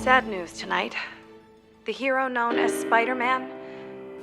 Sad news tonight. The hero known as Spider-Man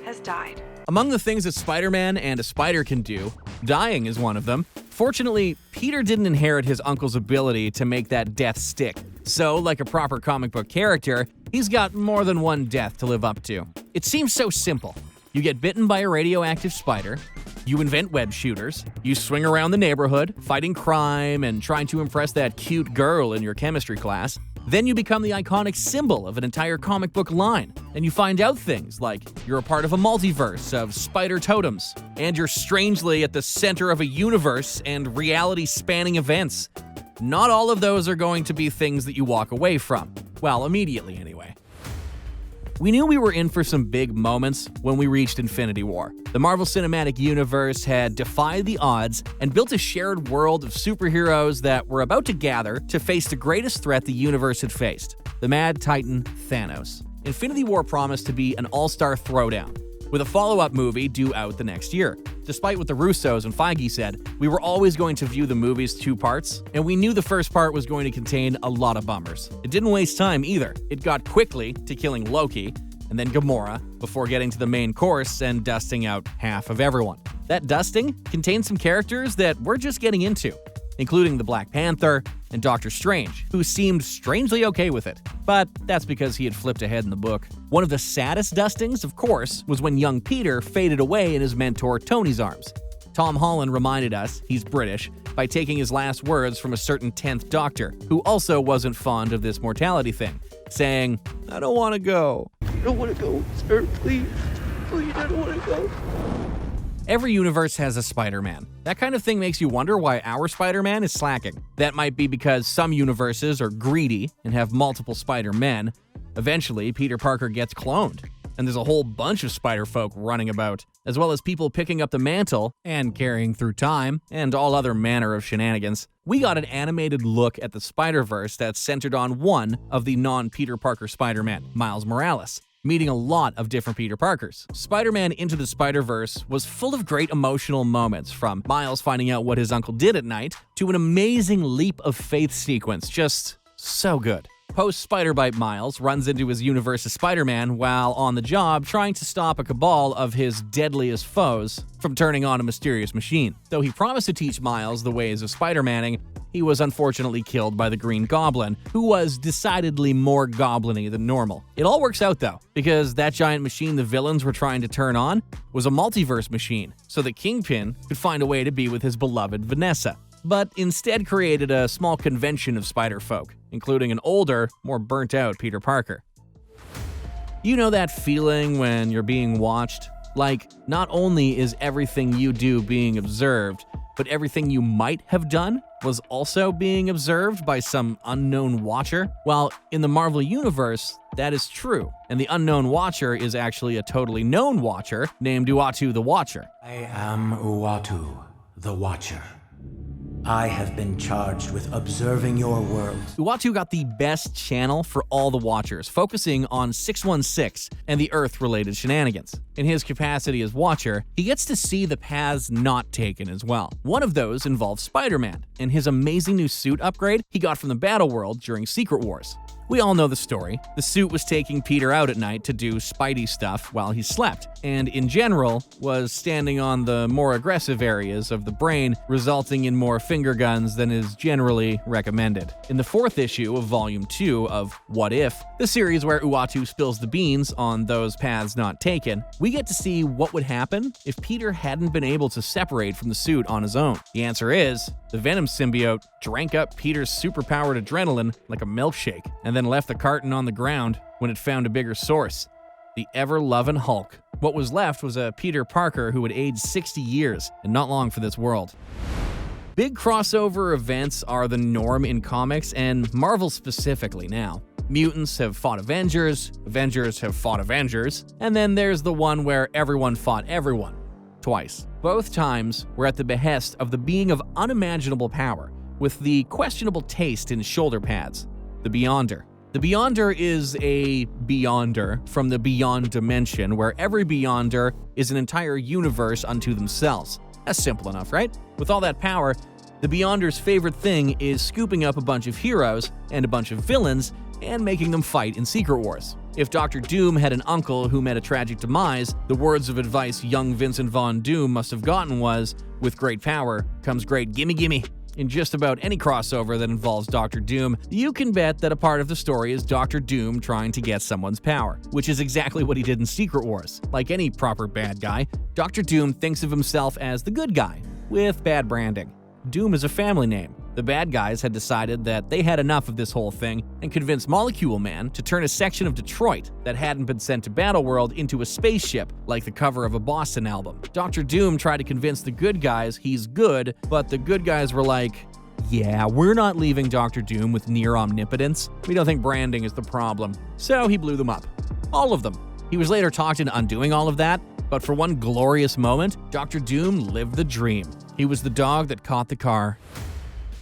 has died. Among the things that Spider-Man and a spider can do, dying is one of them. Fortunately, Peter didn't inherit his uncle's ability to make that death stick. So, like a proper comic book character, he's got more than one death to live up to. It seems so simple. You get bitten by a radioactive spider, you invent web shooters, you swing around the neighborhood, fighting crime and trying to impress that cute girl in your chemistry class. Then you become the iconic symbol of an entire comic book line, and you find out things like you're a part of a multiverse of spider totems, and you're strangely at the center of a universe and reality-spanning events. Not all of those are going to be things that you walk away from. Well, immediately anyway. We knew we were in for some big moments when we reached Infinity War. The Marvel Cinematic Universe had defied the odds and built a shared world of superheroes that were about to gather to face the greatest threat the universe had faced, the Mad Titan Thanos. Infinity War promised to be an all-star throwdown, with a follow-up movie due out the next year. Despite what the Russos and Feige said, we were always going to view the movie's two parts, and we knew the first part was going to contain a lot of bummers. It didn't waste time either. It got quickly to killing Loki, and then Gamora, before getting to the main course and dusting out half of everyone. That dusting contained some characters that we're just getting into, including the Black Panther and Doctor Strange, who seemed strangely okay with it. But that's because he had flipped ahead in the book. One of the saddest dustings, of course, was when young Peter faded away in his mentor Tony's arms. Tom Holland reminded us he's British by taking his last words from a certain 10th Doctor, who also wasn't fond of this mortality thing, saying, "I don't want to go. I don't want to go, sir, please. Please, I don't want to go." Every universe has a Spider-Man. That kind of thing makes you wonder why our Spider-Man is slacking. That might be because some universes are greedy and have multiple Spider-Men. Eventually, Peter Parker gets cloned, and there's a whole bunch of Spider-Folk running about, as well as people picking up the mantle and carrying through time, and all other manner of shenanigans. We got an animated look at the Spider-Verse that's centered on one of the non-Peter Parker Spider-Man, Miles Morales, meeting a lot of different Peter Parkers. Spider-Man Into the Spider-Verse was full of great emotional moments, from Miles finding out what his uncle did at night to an amazing leap of faith sequence. Just so good. Post-Spider-Bite, Miles runs into his universe's Spider-Man while on the job trying to stop a cabal of his deadliest foes from turning on a mysterious machine. Though he promised to teach Miles the ways of Spider-Manning, he was unfortunately killed by the Green Goblin, who was decidedly more goblin-y than normal. It all works out though, because that giant machine the villains were trying to turn on was a multiverse machine, so that Kingpin could find a way to be with his beloved Vanessa, but instead created a small convention of Spider-Folk, including an older, more burnt-out Peter Parker. You know that feeling when you're being watched? Like, not only is everything you do being observed, but everything you might have done was also being observed by some unknown watcher? Well, in the Marvel Universe, that is true, and the unknown watcher is actually a totally known watcher named Uatu the Watcher. I am Uatu the Watcher. I have been charged with observing your world. Uatu got the best channel for all the Watchers, focusing on 616 and the Earth-related shenanigans. In his capacity as Watcher, he gets to see the paths not taken as well. One of those involves Spider-Man, and his amazing new suit upgrade he got from the Battle World during Secret Wars. We all know the story. The suit was taking Peter out at night to do Spidey stuff while he slept, and in general was standing on the more aggressive areas of the brain, resulting in more finger guns than is generally recommended. In the 4th issue of Volume 2 of What If, the series where Uatu spills the beans on those paths not taken, we get to see what would happen if Peter hadn't been able to separate from the suit on his own. The answer is, the Venom symbiote drank up Peter's superpowered adrenaline like a milkshake, and then left the carton on the ground when it found a bigger source: the ever-loving Hulk. What was left was a Peter Parker who had aged 60 years, and not long for this world. Big crossover events are the norm in comics, and Marvel specifically now. Mutants have fought Avengers, Avengers have fought Avengers, and then there's the one where everyone fought everyone. Twice. Both times were at the behest of the being of unimaginable power, with the questionable taste in shoulder pads, the Beyonder. The Beyonder is a Beyonder from the Beyond dimension, where every Beyonder is an entire universe unto themselves. That's simple enough, right? With all that power, the Beyonder's favorite thing is scooping up a bunch of heroes and a bunch of villains and making them fight in Secret Wars. If Dr. Doom had an uncle who met a tragic demise, the words of advice young Vincent Von Doom must have gotten was, "With great power comes great gimme gimme." In just about any crossover that involves Dr. Doom, you can bet that a part of the story is Dr. Doom trying to get someone's power, which is exactly what he did in Secret Wars. Like any proper bad guy, Dr. Doom thinks of himself as the good guy, with bad branding. Doom is a family name. The bad guys had decided that they had enough of this whole thing and convinced Molecule Man to turn a section of Detroit that hadn't been sent to Battleworld into a spaceship, like the cover of a Boston album. Dr. Doom tried to convince the good guys he's good, but the good guys were like, "Yeah, we're not leaving Dr. Doom with near omnipotence. We don't think branding is the problem." So he blew them up. All of them. He was later talked into undoing all of that, but for one glorious moment, Dr. Doom lived the dream. He was the dog that caught the car.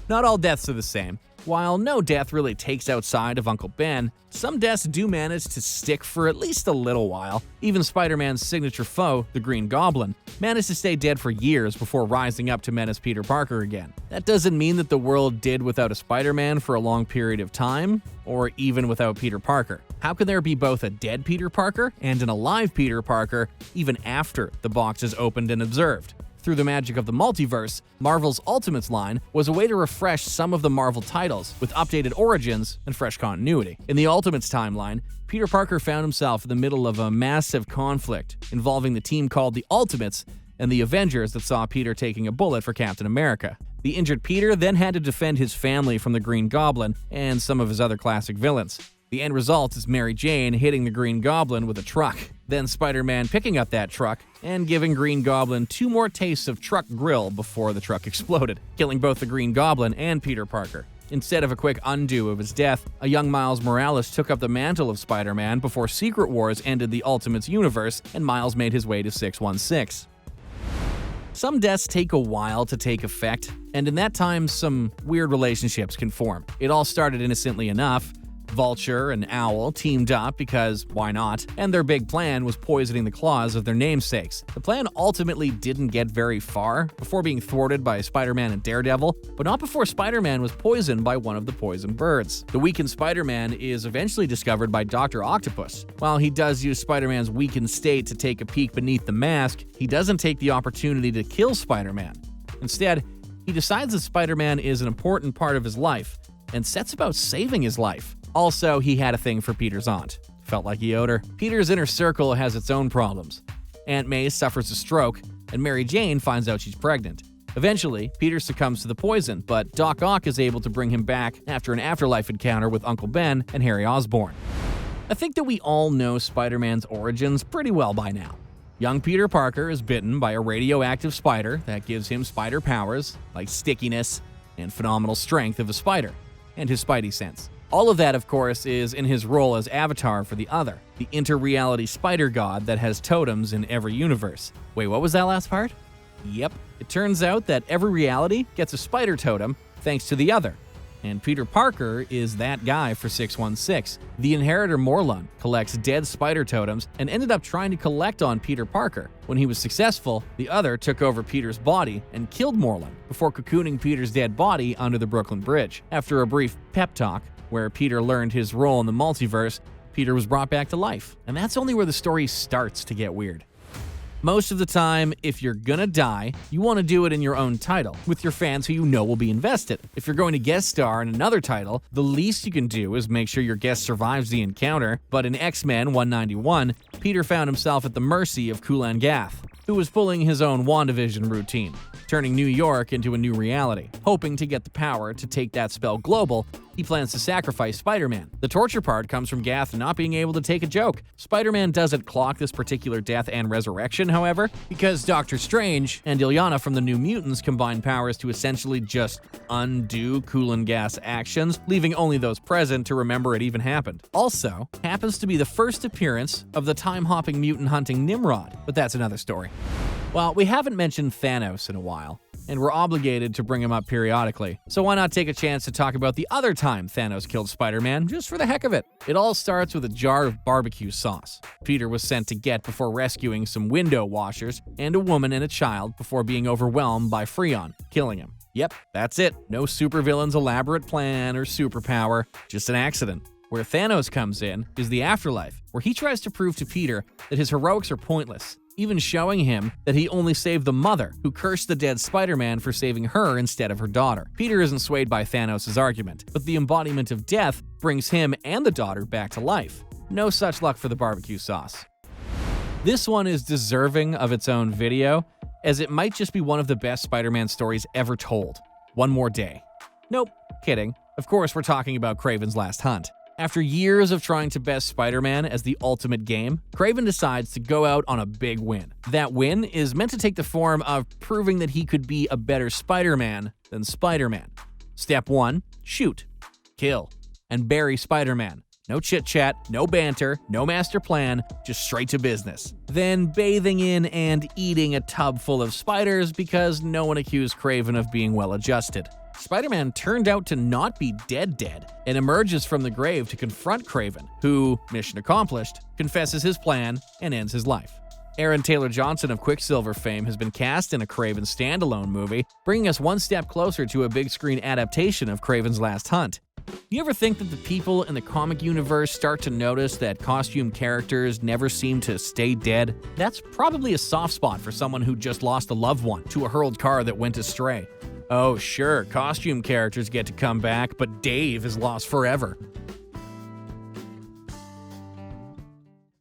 Not all deaths are the same. While no death really takes outside of Uncle Ben, some deaths do manage to stick for at least a little while. Even Spider-Man's signature foe, the Green Goblin, managed to stay dead for years before rising up to menace Peter Parker again. That doesn't mean that the world did without a Spider-Man for a long period of time, or even without Peter Parker. How can there be both a dead Peter Parker and an alive Peter Parker even after the box is opened and observed? Through the magic of the multiverse, Marvel's Ultimates line was a way to refresh some of the Marvel titles with updated origins and fresh continuity. In the Ultimates timeline, Peter Parker found himself in the middle of a massive conflict involving the team called the Ultimates and the Avengers that saw Peter taking a bullet for Captain America. The injured Peter then had to defend his family from the Green Goblin and some of his other classic villains. The end result is Mary Jane hitting the Green Goblin with a truck, then Spider-Man picking up that truck and giving Green Goblin 2 more tastes of truck grill before the truck exploded, killing both the Green Goblin and Peter Parker. Instead of a quick undo of his death, a young Miles Morales took up the mantle of Spider-Man before Secret Wars ended the Ultimates universe and Miles made his way to 616. Some deaths take a while to take effect, and in that time, some weird relationships can form. It all started innocently enough. Vulture and Owl teamed up because why not? And their big plan was poisoning the claws of their namesakes. The plan ultimately didn't get very far before being thwarted by Spider-Man and Daredevil, but not before Spider-Man was poisoned by one of the poison birds. The weakened Spider-Man is eventually discovered by Dr. Octopus. While he does use Spider-Man's weakened state to take a peek beneath the mask, he doesn't take the opportunity to kill Spider-Man. Instead, he decides that Spider-Man is an important part of his life and sets about saving his life. Also, he had a thing for Peter's aunt. Felt like he owed her. Peter's inner circle has its own problems. Aunt May suffers a stroke, and Mary Jane finds out she's pregnant. Eventually, Peter succumbs to the poison, but Doc Ock is able to bring him back after an afterlife encounter with Uncle Ben and Harry Osborn. I think that we all know Spider-Man's origins pretty well by now. Young Peter Parker is bitten by a radioactive spider that gives him spider powers, like stickiness and phenomenal strength of a spider, and his spidey sense. All of that, of course, is in his role as Avatar for the Other, the inter-reality spider god that has totems in every universe. Wait, what was that last part? Yep. It turns out that every reality gets a spider totem thanks to the Other. And Peter Parker is that guy for 616. The inheritor Morlun collects dead spider totems and ended up trying to collect on Peter Parker. When he was successful, the Other took over Peter's body and killed Morlun before cocooning Peter's dead body under the Brooklyn Bridge. After a brief pep talk, where Peter learned his role in the multiverse, Peter was brought back to life. And that's only where the story starts to get weird. Most of the time, if you're gonna die, you want to do it in your own title, with your fans who you know will be invested. If you're going to guest star in another title, the least you can do is make sure your guest survives the encounter. But in X-Men 191, Peter found himself at the mercy of Kulan Gath, who was pulling his own WandaVision routine, turning New York into a new reality. Hoping to get the power to take that spell global, he plans to sacrifice Spider-Man. The torture part comes from Gath not being able to take a joke. Spider-Man doesn't clock this particular death and resurrection, however, because Doctor Strange and Illyana from the New Mutants combine powers to essentially just undo Kulan Gath's actions, leaving only those present to remember it even happened. Also, happens to be the first appearance of the time-hopping mutant hunting Nimrod, but that's another story. Well, we haven't mentioned Thanos in a while, and we're obligated to bring him up periodically, so why not take a chance to talk about the other time Thanos killed Spider-Man, just for the heck of it. It all starts with a jar of barbecue sauce Peter was sent to get before rescuing some window washers and a woman and a child before being overwhelmed by Freon, killing him. Yep, that's it. No supervillain's elaborate plan or superpower, just an accident. Where Thanos comes in is the afterlife, where he tries to prove to Peter that his heroics are pointless, even showing him that he only saved the mother, who cursed the dead Spider-Man for saving her instead of her daughter. Peter isn't swayed by Thanos' argument, but the embodiment of death brings him and the daughter back to life. No such luck for the barbecue sauce. This one is deserving of its own video, as it might just be one of the best Spider-Man stories ever told. One more day. Nope, kidding. Of course, we're talking about Kraven's Last Hunt. After years of trying to best Spider-Man as the ultimate game, Kraven decides to go out on a big win. That win is meant to take the form of proving that he could be a better Spider-Man than Spider-Man. Step 1, shoot, kill, and bury Spider-Man. No chit-chat, no banter, no master plan, just straight to business. Then bathing in and eating a tub full of spiders because no one accused Kraven of being well-adjusted. Spider-Man turned out to not be dead and emerges from the grave to confront Kraven, who, mission accomplished, confesses his plan and ends his life. Aaron Taylor Johnson of Quicksilver fame has been cast in a Kraven standalone movie, bringing us one step closer to a big screen adaptation of Kraven's Last Hunt. You ever think that the people in the comic universe start to notice that costume characters never seem to stay dead? That's probably a soft spot for someone who just lost a loved one to a hurled car that went astray. Oh sure, costume characters get to come back, but Dave is lost forever.